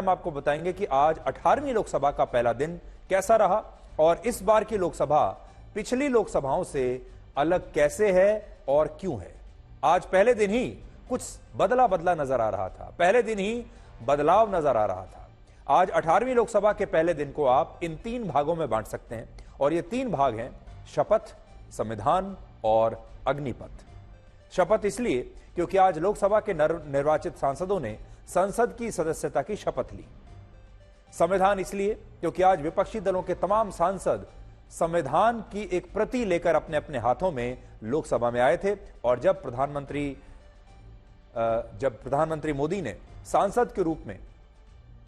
हम आपको बताएंगे कि आज 18वीं लोकसभा का पहला दिन कैसा रहा और इस बार की लोकसभा पिछली लोकसभाओं से अलग कैसे है और क्यों है। आज पहले दिन ही कुछ बदला बदला नजर आ रहा था, पहले दिन ही बदलाव नजर आ रहा था। आज 18वीं लोकसभा के पहले दिन को आप इन 3 भागों में बांट सकते हैं और ये 3 भाग हैं शपथ, संविधान और अग्निपथ। शपथ इसलिए क्योंकि आज लोकसभा के निर्वाचित सांसदों ने संसद की सदस्यता की शपथ ली। संविधान इसलिए क्योंकि आज विपक्षी दलों के तमाम सांसद संविधान की एक प्रति लेकर अपने अपने हाथों में लोकसभा में आए थे और जब प्रधानमंत्री मोदी ने सांसद के रूप में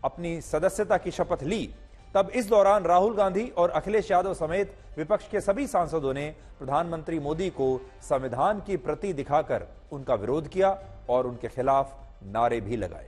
अपनी सदस्यता की शपथ ली, तब इस दौरान राहुल गांधी और अखिलेश यादव समेत विपक्ष के सभी सांसदों ने प्रधानमंत्री मोदी को संविधान की प्रति दिखाकर उनका विरोध किया और उनके खिलाफ नारे भी लगाए।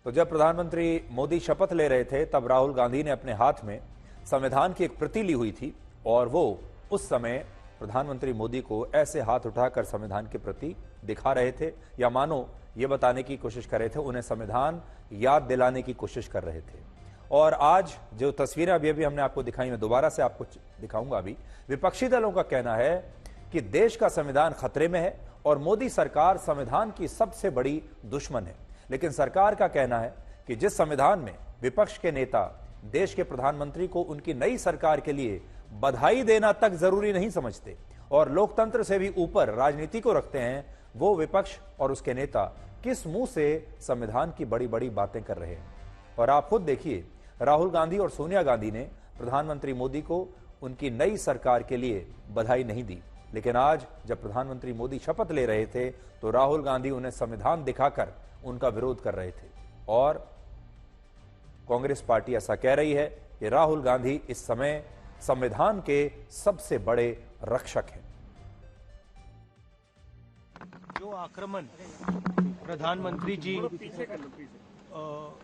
तो जब प्रधानमंत्री मोदी शपथ ले रहे थे तब राहुल गांधी ने अपने हाथ में संविधान की एक प्रति ली हुई थी और वो उस समय प्रधानमंत्री मोदी को ऐसे हाथ उठाकर संविधान की प्रति दिखा रहे थे या मानो ये बताने की कोशिश कर रहे थे, उन्हें संविधान याद दिलाने की कोशिश कर रहे थे। और आज जो तस्वीरें अभी हमने आपको दिखाई, मैं दोबारा से आपको दिखाऊंगा। अभी विपक्षी दलों का कहना है कि देश का संविधान खतरे में है और मोदी सरकार संविधान की सबसे बड़ी दुश्मन है। लेकिन सरकार का कहना है कि जिस संविधान में विपक्ष के नेता देश के प्रधानमंत्री को उनकी नई सरकार के लिए बधाई देना तक जरूरी नहीं समझते और लोकतंत्र से भी ऊपर राजनीति को रखते हैं, वो विपक्ष और उसके नेता किस मुंह से संविधान की बड़ी बड़ी बातें कर रहे हैं। और आप खुद देखिए, राहुल गांधी और सोनिया गांधी ने प्रधानमंत्री मोदी को उनकी नई सरकार के लिए बधाई नहीं दी, लेकिन आज जब प्रधानमंत्री मोदी शपथ ले रहे थे तो राहुल गांधी उन्हें संविधान दिखाकर उनका विरोध कर रहे थे। और कांग्रेस पार्टी ऐसा कह रही है कि राहुल गांधी इस समय संविधान के सबसे बड़े रक्षक हैं। जो आक्रमण प्रधानमंत्री जी,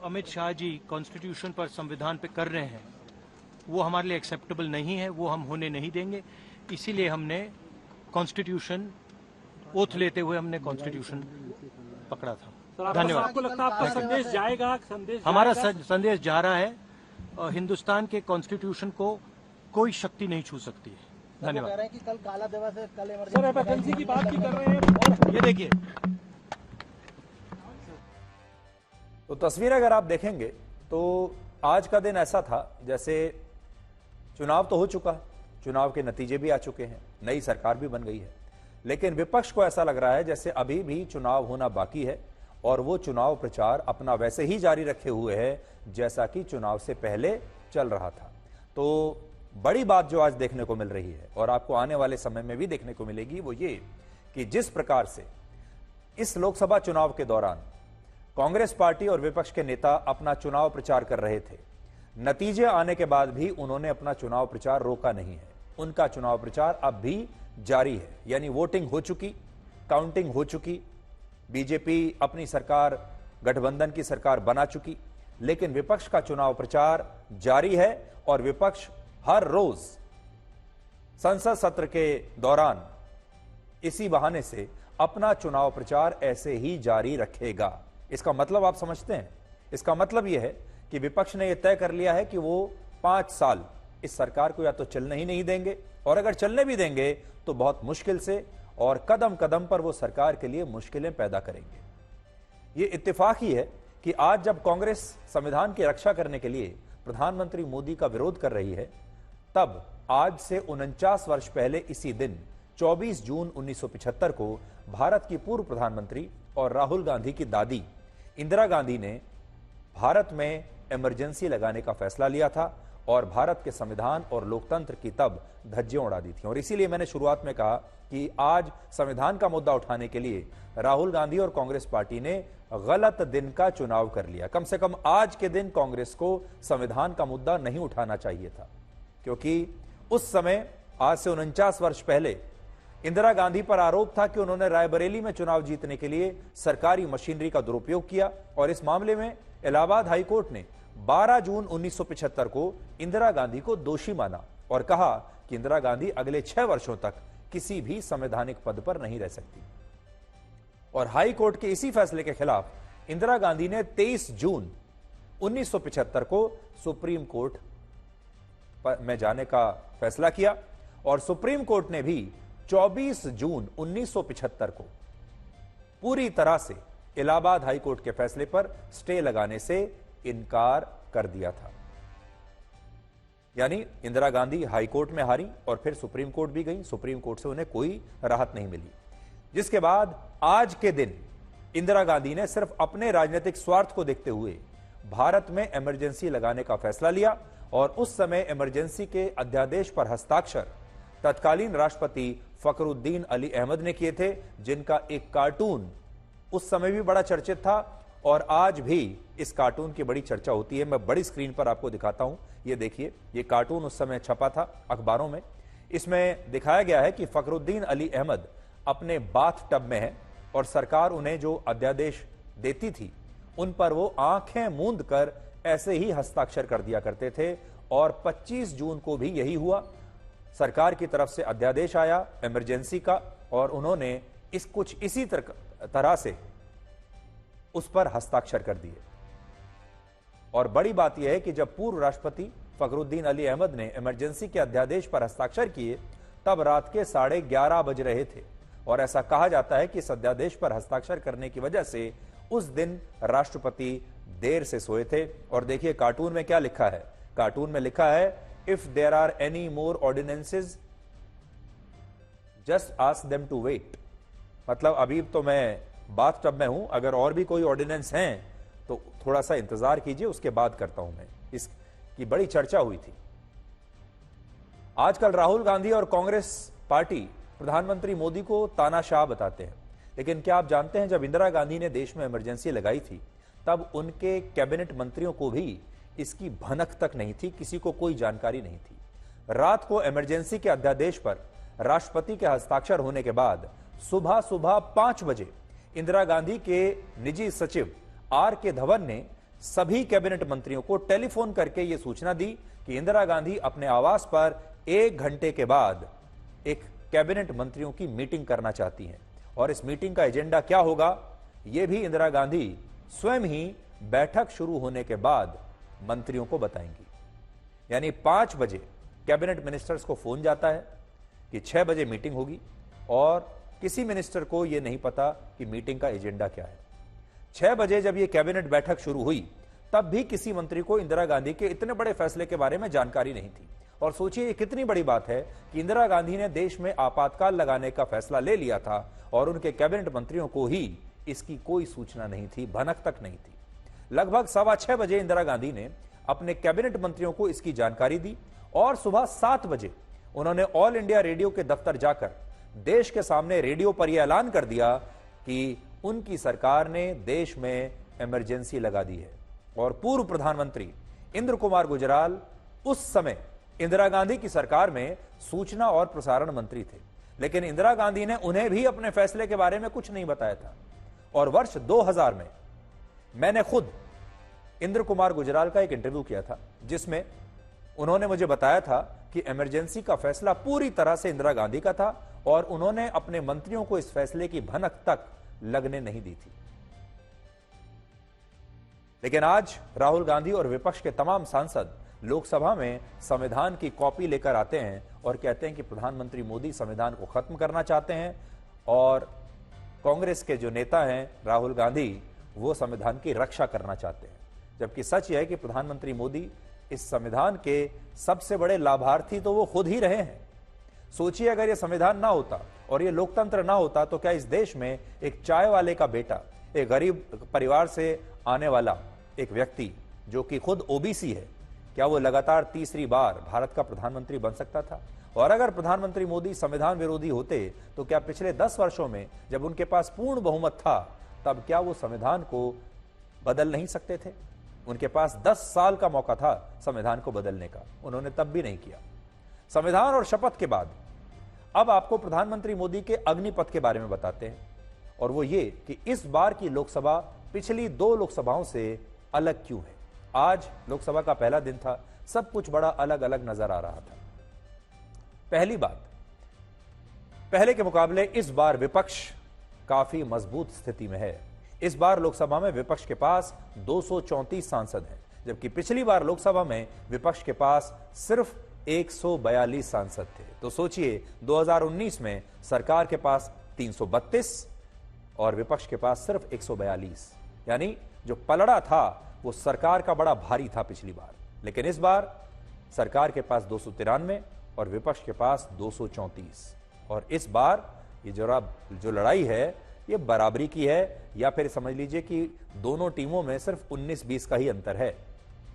अमित शाह जी कॉन्स्टिट्यूशन पर, संविधान पे कर रहे हैं, वो हमारे लिए एक्सेप्टेबल नहीं है, वो हम होने नहीं देंगे। इसीलिए हमने कॉन्स्टिट्यूशन ओथ लेते हुए हमने कॉन्स्टिट्यूशन पकड़ा था। धन्यवाद। आपको लगता है आपका संदेश जाएगा? हमारा संदेश जा रहा है। हिंदुस्तान के कॉन्स्टिट्यूशन को कोई शक्ति नहीं छू सकती है। धन्यवाद। कह रहे हैं कि कल काला दिवस है, कल इमरजेंसी की बात भी कर रहे हैं। ये देखिए, तो तस्वीर अगर आप देखेंगे तो आज का दिन ऐसा था जैसे चुनाव तो हो चुका, चुनाव के नतीजे भी आ चुके हैं, नई सरकार भी बन गई है, लेकिन विपक्ष को ऐसा लग रहा है जैसे अभी भी चुनाव होना बाकी है और वो चुनाव प्रचार अपना वैसे ही जारी रखे हुए है जैसा कि चुनाव से पहले चल रहा था। तो बड़ी बात जो आज देखने को मिल रही है और आपको आने वाले समय में भी देखने को मिलेगी वो ये कि जिस प्रकार से इस लोकसभा चुनाव के दौरान कांग्रेस पार्टी और विपक्ष के नेता अपना चुनाव प्रचार कर रहे थे, नतीजे आने के बाद भी उन्होंने अपना चुनाव प्रचार रोका नहीं है। उनका चुनाव प्रचार अब भी जारी है, यानी वोटिंग हो चुकी, काउंटिंग हो चुकी, बीजेपी अपनी सरकार, गठबंधन की सरकार बना चुकी, लेकिन विपक्ष का चुनाव प्रचार जारी है और विपक्ष हर रोज संसद सत्र के दौरान इसी बहाने से अपना चुनाव प्रचार ऐसे ही जारी रखेगा। इसका मतलब आप समझते हैं? इसका मतलब यह है कि विपक्ष ने यह तय कर लिया है कि वो 5 साल इस सरकार को या तो चलने ही नहीं देंगे और अगर चलने भी देंगे तो बहुत मुश्किल से और कदम कदम पर वो सरकार के लिए मुश्किलें पैदा करेंगे। ये इत्तेफाक ही है कि आज जब कांग्रेस संविधान की रक्षा करने के लिए प्रधानमंत्री मोदी का विरोध कर रही है, तब आज से 49 वर्ष पहले इसी दिन 24 जून 1975 को भारत की पूर्व प्रधानमंत्री और राहुल गांधी की दादी इंदिरा गांधी ने भारत में इमरजेंसी लगाने का फैसला लिया था और भारत के संविधान और लोकतंत्र की तब धज्जियां उड़ा दी थी। और इसीलिए मैंने शुरुआत में कहा कि आज संविधान का मुद्दा उठाने के लिए राहुल गांधी और कांग्रेस पार्टी ने गलत दिन का चुनाव कर लिया। कम से कम आज के दिन कांग्रेस को संविधान का मुद्दा नहीं उठाना चाहिए था, क्योंकि उस समय आज से 49 वर्ष पहले इंदिरा गांधी पर आरोप था कि उन्होंने रायबरेली में चुनाव जीतने के लिए सरकारी मशीनरी का दुरुपयोग किया। और इस मामले में इलाहाबाद हाईकोर्ट ने 12 जून 1975 को इंदिरा गांधी को दोषी माना और कहा कि इंदिरा गांधी अगले 6 वर्षों तक किसी भी संवैधानिक पद पर नहीं रह सकती। और हाई कोर्ट के इसी फैसले के खिलाफ इंदिरा गांधी ने 23 जून 1975 को सुप्रीम कोर्ट में जाने का फैसला किया और सुप्रीम कोर्ट ने भी 24 जून 1975 को पूरी तरह से इलाहाबाद हाई कोर्ट के फैसले पर स्टे लगाने से इनकार कर दिया था। यानी इंदिरा गांधी हाई कोर्ट में हारी और फिर सुप्रीम कोर्ट भी गई, सुप्रीम कोर्ट से उन्हें कोई राहत नहीं मिली। जिसके बाद आज के दिन इंदिरा गांधी ने सिर्फ अपने राजनीतिक स्वार्थ को देखते हुए भारत में इमरजेंसी लगाने का फैसला लिया और उस समय इमरजेंसी के अध्यादेश पर हस्ताक्षर तत्कालीन राष्ट्रपति फखरुद्दीन अली अहमद ने किए थे, जिनका एक कार्टून उस समय भी बड़ा चर्चित था और आज भी इस कार्टून की बड़ी चर्चा होती है। मैं बड़ी स्क्रीन पर आपको दिखाता हूं, ये देखिए, ये कार्टून उस समय छपा था अखबारों में। इसमें दिखाया गया है कि फखरुद्दीन अली अहमद अपने बाथ टब में है और सरकार उन्हें जो अध्यादेश देती थी उन पर वो आंखें मूंद कर ऐसे ही हस्ताक्षर कर दिया करते थे। और 25 जून को भी यही हुआ, सरकार की तरफ से अध्यादेश आया इमरजेंसी का और उन्होंने कुछ इसी तरह से उस पर हस्ताक्षर कर दिए। और बड़ी बात यह है कि जब पूर्व राष्ट्रपति फखरुद्दीन अली अहमद ने इमरजेंसी के अध्यादेश पर हस्ताक्षर किए तब रात के 11:30 बज रहे थे और ऐसा कहा जाता है कि इस अध्यादेश पर हस्ताक्षर करने की वजह से उस दिन राष्ट्रपति देर से सोए थे। और देखिए कार्टून में क्या लिखा है, कार्टून में लिखा है, if there are any more ordinances just ask them to wait. मतलब अभी तो मैं बाथ टब में हूं, अगर और भी कोई ऑर्डिनेंस हैं तो थोड़ा सा इंतजार कीजिए, उसके बाद करता हूं मैं। इसकी बड़ी चर्चा हुई थी। आजकल राहुल गांधी और कांग्रेस पार्टी प्रधानमंत्री मोदी को तानाशाह बताते हैं, लेकिन क्या आप जानते हैं जब इंदिरा गांधी ने देश में इमरजेंसी लगाई थी तब उनके कैबिनेट मंत्रियों को भी इसकी भनक तक नहीं थी, किसी को कोई जानकारी नहीं थी। रात को इमरजेंसी के अध्यादेश पर राष्ट्रपति के हस्ताक्षर होने के बाद सुबह 5 बजे इंदिरा गांधी के निजी सचिव आर के धवन ने सभी कैबिनेट मंत्रियों को टेलीफोन करके यह सूचना दी कि इंदिरा गांधी अपने आवास पर 1 घंटे के बाद एक कैबिनेट मंत्रियों की मीटिंग करना चाहती हैं और इस मीटिंग का एजेंडा क्या होगा यह भी इंदिरा गांधी स्वयं ही बैठक शुरू होने के बाद मंत्रियों को बताएंगी। यानी 5 बजे कैबिनेट मिनिस्टर्स को फोन जाता है कि 6 बजे मीटिंग होगी और किसी मिनिस्टर को यह नहीं पता कि मीटिंग का एजेंडा क्या है। 6 बजे जब यह कैबिनेट बैठक शुरू हुई तब भी किसी मंत्री को इंदिरा गांधी के इतने बड़े फैसले के बारे में जानकारी नहीं थी। और सोचिए ये कितनी बड़ी बात है कि इंदिरा गांधी ने देश में आपातकाल लगाने का फैसला ले लिया था और उनके कैबिनेट मंत्रियों को ही इसकी कोई सूचना नहीं थी, भनक तक नहीं थी। लगभग 6:15 बजे इंदिरा गांधी ने अपने कैबिनेट मंत्रियों को इसकी जानकारी दी और सुबह 7 बजे उन्होंने ऑल इंडिया रेडियो के दफ्तर जाकर देश के सामने रेडियो पर यह ऐलान कर दिया कि उनकी सरकार ने देश में इमरजेंसी लगा दी है। और पूर्व प्रधानमंत्री इंद्र कुमार गुजराल उस समय इंदिरा गांधी की सरकार में सूचना और प्रसारण मंत्री थे, लेकिन इंदिरा गांधी ने उन्हें भी अपने फैसले के बारे में कुछ नहीं बताया था। और वर्ष 2000 में मैंने खुद इंद्र कुमार गुजराल का एक इंटरव्यू किया था जिसमें उन्होंने मुझे बताया था कि इमरजेंसी का फैसला पूरी तरह से इंदिरा गांधी का था और उन्होंने अपने मंत्रियों को इस फैसले की भनक तक लगने नहीं दी थी। लेकिन आज राहुल गांधी और विपक्ष के तमाम सांसद लोकसभा में संविधान की कॉपी लेकर आते हैं और कहते हैं कि प्रधानमंत्री मोदी संविधान को खत्म करना चाहते हैं और कांग्रेस के जो नेता हैं राहुल गांधी वो संविधान की रक्षा करना चाहते हैं। जबकि सच यह है कि प्रधानमंत्री मोदी इस संविधान के सबसे बड़े लाभार्थी तो वो खुद ही रहे हैं। सोचिए अगर ये संविधान ना होता और ये लोकतंत्र ना होता तो क्या इस देश में एक चाय वाले का बेटा, एक गरीब परिवार से आने वाला एक व्यक्ति जो कि खुद ओबीसी है, क्या वो लगातार तीसरी बार भारत का प्रधानमंत्री बन सकता था? और अगर प्रधानमंत्री मोदी संविधान विरोधी होते तो क्या पिछले 10 वर्षों में जब उनके पास पूर्ण बहुमत था तब क्या वो संविधान को बदल नहीं सकते थे? उनके पास 10 साल का मौका था संविधान को बदलने का, उन्होंने तब भी नहीं किया। संविधान और शपथ के बाद अब आपको प्रधानमंत्री मोदी के अग्निपथ के बारे में बताते हैं, और वो ये कि इस बार की लोकसभा पिछली 2 लोकसभाओं से अलग क्यों है। आज लोकसभा का पहला दिन था, सब कुछ बड़ा अलग अलग नजर आ रहा था। पहली बात, पहले के मुकाबले इस बार विपक्ष काफी मजबूत स्थिति में है। इस बार लोकसभा में विपक्ष के पास 234 सांसद हैं, जबकि पिछली बार लोकसभा में विपक्ष के पास सिर्फ 142 सांसद थे। तो सोचिए 2019 में सरकार के पास 332 और विपक्ष के पास सिर्फ 142, यानी जो पलड़ा था वो सरकार का बड़ा भारी था पिछली बार। लेकिन इस बार सरकार के पास 293 और विपक्ष के पास 234। और इस बार ये जो लड़ाई है ये बराबरी की है, या फिर समझ लीजिए कि दोनों टीमों में सिर्फ 19-20 का ही अंतर है।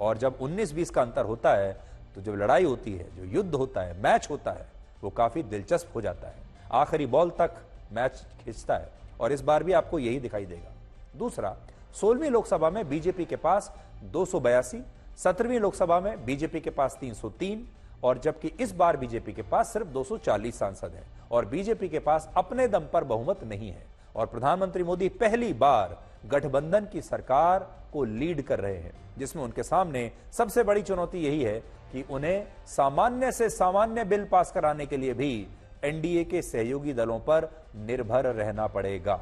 और जब 19-20 का अंतर होता है तो जब लड़ाई होती है, जो युद्ध होता है, मैच होता है, वो काफी दिलचस्प हो जाता है। आखिरी बॉल तक मैच खींचता है, और इस बार भी आपको यही दिखाई देगा। दूसरा, 16वीं लोकसभा में बीजेपी के पास 282, 17वीं लोकसभा में बीजेपी के पास 303, और जबकि इस बार बीजेपी के पास सिर्फ 240 सांसद हैं और बीजेपी के पास अपने दम पर बहुमत नहीं है। और प्रधानमंत्री मोदी पहली बार गठबंधन की सरकार को लीड कर रहे हैं, जिसमें उनके सामने सबसे बड़ी चुनौती यही है कि उन्हें सामान्य से सामान्य बिल पास कराने के लिए भी एनडीए के सहयोगी दलों पर निर्भर रहना पड़ेगा।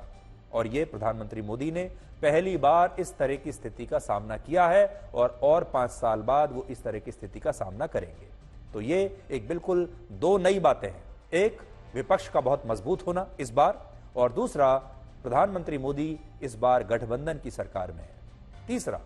और यह प्रधानमंत्री मोदी ने पहली बार इस तरह की स्थिति का सामना किया है, और 5 साल बाद वो इस तरह की स्थिति का सामना करेंगे। तो ये एक बिल्कुल 2 नई बातें हैं, एक विपक्ष का बहुत मजबूत होना इस बार, और दूसरा प्रधानमंत्री मोदी इस बार गठबंधन की सरकार में है। तीसरा,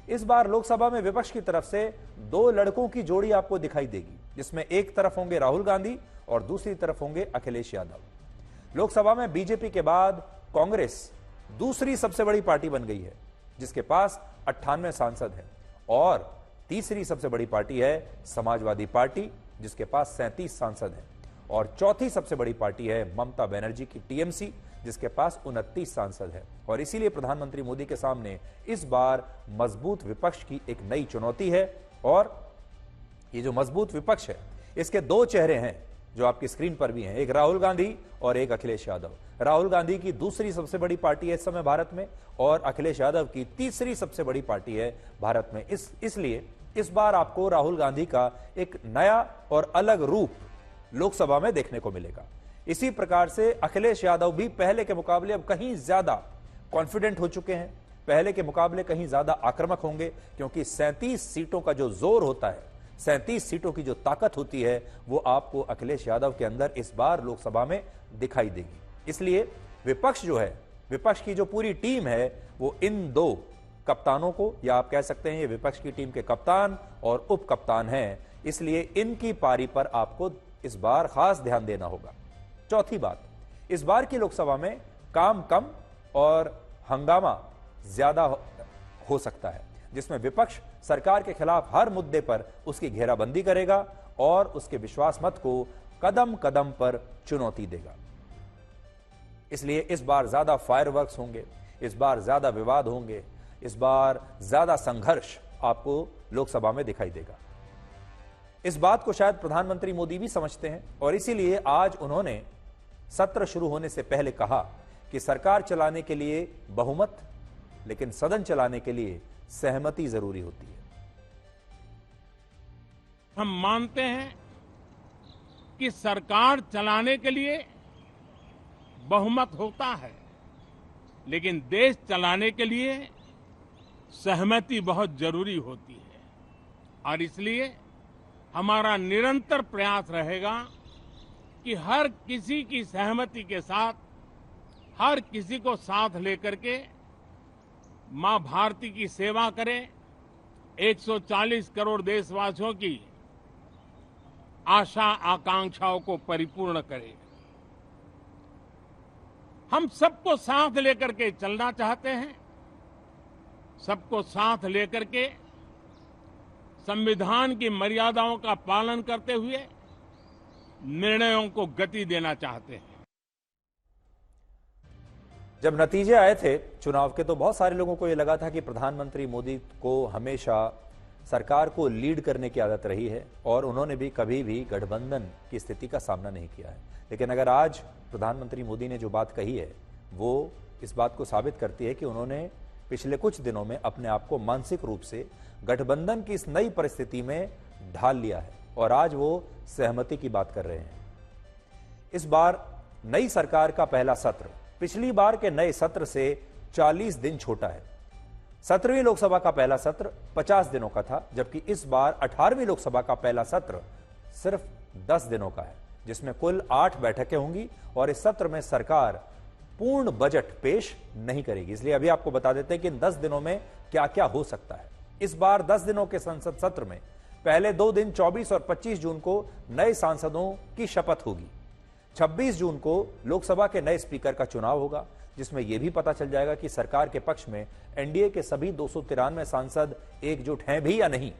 इस बार लोकसभा में विपक्ष की तरफ से 2 लड़कों की जोड़ी आपको दिखाई देगी, जिसमें एक तरफ होंगे राहुल गांधी और दूसरी तरफ होंगे अखिलेश यादव। लोकसभा में बीजेपी के बाद कांग्रेस दूसरी सबसे बड़ी पार्टी बन गई है, जिसके पास 98 सांसद हैं, और तीसरी सबसे बड़ी पार्टी है समाजवादी पार्टी, जिसके पास 37 सांसद हैं, और चौथी सबसे बड़ी पार्टी है ममता बनर्जी की टीएमसी, जिसके पास 29 सांसद हैं। और इसीलिए प्रधानमंत्री मोदी के सामने इस बार मजबूत विपक्ष की एक नई चुनौती है। और ये जो मजबूत विपक्ष है, इसके 2 चेहरे हैं जो आपकी स्क्रीन पर भी हैं, एक राहुल गांधी और एक अखिलेश यादव। राहुल गांधी की दूसरी सबसे बड़ी पार्टी है इस समय भारत में, और अखिलेश यादव की तीसरी सबसे बड़ी पार्टी है भारत में। इसलिए इस बार आपको राहुल गांधी का एक नया और अलग रूप लोकसभा में देखने को मिलेगा। इसी प्रकार से अखिलेश यादव भी पहले के मुकाबले अब कहीं ज्यादा कॉन्फिडेंट हो चुके हैं, पहले के मुकाबले कहीं ज्यादा आक्रामक होंगे, क्योंकि 37 सीटों का जो जोर होता है, 37 सीटों की जो ताकत होती है, वो आपको अखिलेश यादव के अंदर इस बार लोकसभा में दिखाई देगी। इसलिए विपक्ष जो है, विपक्ष की जो पूरी टीम है, वो इन 2 कप्तानों को, या आप कह सकते हैं ये विपक्ष की टीम के कप्तान और उप कप्तान हैं, इसलिए इनकी पारी पर आपको इस बार खास ध्यान देना होगा। चौथी बात, इस बार की लोकसभा में काम कम और हंगामा ज्यादा हो सकता है, जिसमें विपक्ष सरकार के खिलाफ हर मुद्दे पर उसकी घेराबंदी करेगा और उसके विश्वास मत को कदम कदम पर चुनौती देगा। इसलिए इस बार ज्यादा फायरवर्क्स होंगे, इस बार ज्यादा विवाद होंगे, इस बार ज्यादा संघर्ष आपको लोकसभा में दिखाई देगा। इस बात को शायद प्रधानमंत्री मोदी भी समझते हैं, और इसीलिए आज उन्होंने सत्र शुरू होने से पहले कहा कि सरकार चलाने के लिए बहुमत, लेकिन सदन चलाने के लिए सहमति जरूरी होती है। हम मानते हैं कि सरकार चलाने के लिए बहुमत होता है, लेकिन देश चलाने के लिए सहमति बहुत जरूरी होती है। और इसलिए हमारा निरंतर प्रयास रहेगा कि हर किसी की सहमति के साथ, हर किसी को साथ लेकर के मां भारती की सेवा करें, 140 करोड़ देशवासियों की आशा आकांक्षाओं को परिपूर्ण करें। हम सबको साथ लेकर के चलना चाहते हैं, सबको साथ लेकर के संविधान की मर्यादाओं का पालन करते हुए निर्णयों को गति देना चाहते हैं। जब नतीजे आए थे चुनाव के तो बहुत सारे लोगों को यह लगा था कि प्रधानमंत्री मोदी को हमेशा सरकार को लीड करने की आदत रही है और उन्होंने भी कभी भी गठबंधन की स्थिति का सामना नहीं किया है। लेकिन अगर आज प्रधानमंत्री मोदी ने जो बात कही है वो इस बात को साबित करती है कि उन्होंने पिछले कुछ दिनों में अपने आप को मानसिक रूप से गठबंधन की इस नई परिस्थिति में ढाल लिया है और आज वो सहमति की बात कर रहे हैं। इस बार नई सरकार का पहला सत्र पिछली बार के नए सत्र से 40 दिन छोटा है। 17वीं लोकसभा का पहला सत्र 50 दिनों का था, जबकि इस बार 18वीं लोकसभा का पहला सत्र सिर्फ 10 दिनों का है, जिसमें कुल 8 बैठकें होंगी और इस सत्र में सरकार पूर्ण बजट पेश नहीं करेगी। इसलिए अभी आपको बता देते हैं कि इन 10 दिनों में क्या क्या हो सकता है। इस बार 10 दिनों के संसद सत्र में पहले 2 दिन 24 और 25 जून को नए सांसदों की शपथ होगी। 26 जून को लोकसभा के नए स्पीकर का चुनाव होगा, जिसमें यह भी पता चल जाएगा कि सरकार के पक्ष में एनडीए के सभी 293 सांसद एकजुट हैं भी या नहीं।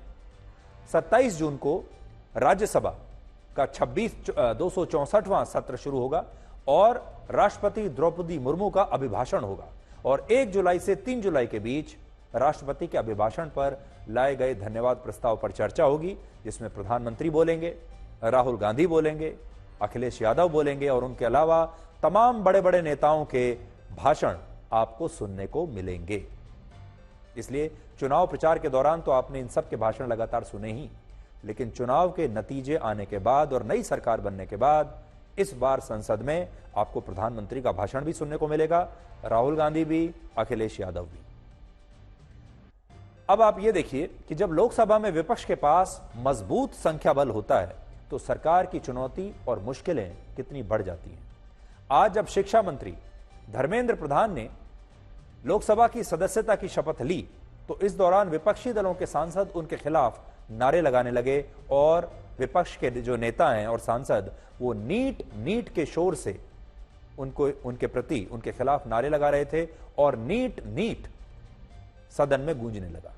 27 जून को राज्यसभा का 264वां सत्र शुरू होगा और राष्ट्रपति द्रौपदी मुर्मू का अभिभाषण होगा और 1 जुलाई से 3 जुलाई के बीच राष्ट्रपति के अभिभाषण पर लाए गए धन्यवाद प्रस्ताव पर चर्चा होगी, जिसमें प्रधानमंत्री बोलेंगे, राहुल गांधी बोलेंगे, अखिलेश यादव बोलेंगे और उनके अलावा तमाम बड़े बड़े नेताओं के भाषण आपको सुनने को मिलेंगे। इसलिए चुनाव प्रचार के दौरान तो आपने इन सब के भाषण लगातार सुने ही, लेकिन चुनाव के नतीजे आने के बाद और नई सरकार बनने के बाद इस बार संसद में आपको प्रधानमंत्री का भाषण भी सुनने को मिलेगा, राहुल गांधी भी, अखिलेश यादव भी। अब आप ये देखिए कि जब लोकसभा में विपक्ष के पास मजबूत संख्या बल होता है तो सरकार की चुनौती और मुश्किलें कितनी बढ़ जाती हैं। आज जब शिक्षा मंत्री धर्मेंद्र प्रधान ने लोकसभा की सदस्यता की शपथ ली तो इस दौरान विपक्षी दलों के सांसद उनके खिलाफ नारे लगाने लगे और विपक्ष के जो नेता हैं और सांसद वो नीट नीट के शोर से उनके प्रति उनके खिलाफ नारे लगा रहे थे और नीट नीट सदन में गूंजने लगा।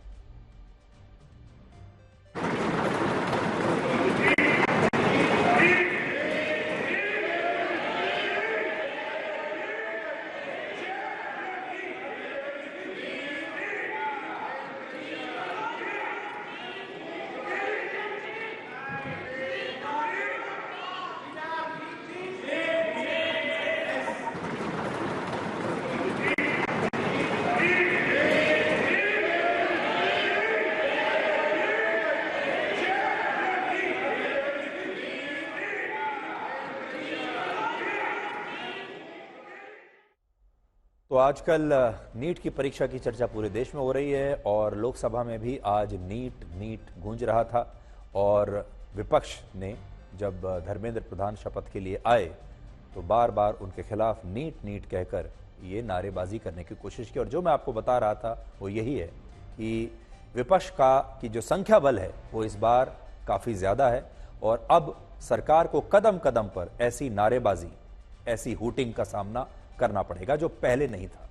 तो आजकल नीट की परीक्षा की चर्चा पूरे देश में हो रही है और लोकसभा में भी आज नीट नीट गूंज रहा था और विपक्ष ने जब धर्मेंद्र प्रधान शपथ के लिए आए तो बार बार उनके खिलाफ नीट नीट कहकर ये नारेबाजी करने की कोशिश की। और जो मैं आपको बता रहा था वो यही है कि विपक्ष की जो संख्या बल है वो इस बार काफी ज्यादा है और अब सरकार को कदम कदम पर ऐसी नारेबाजी, ऐसी हूटिंग का सामना करना पड़ेगा जो पहले नहीं था।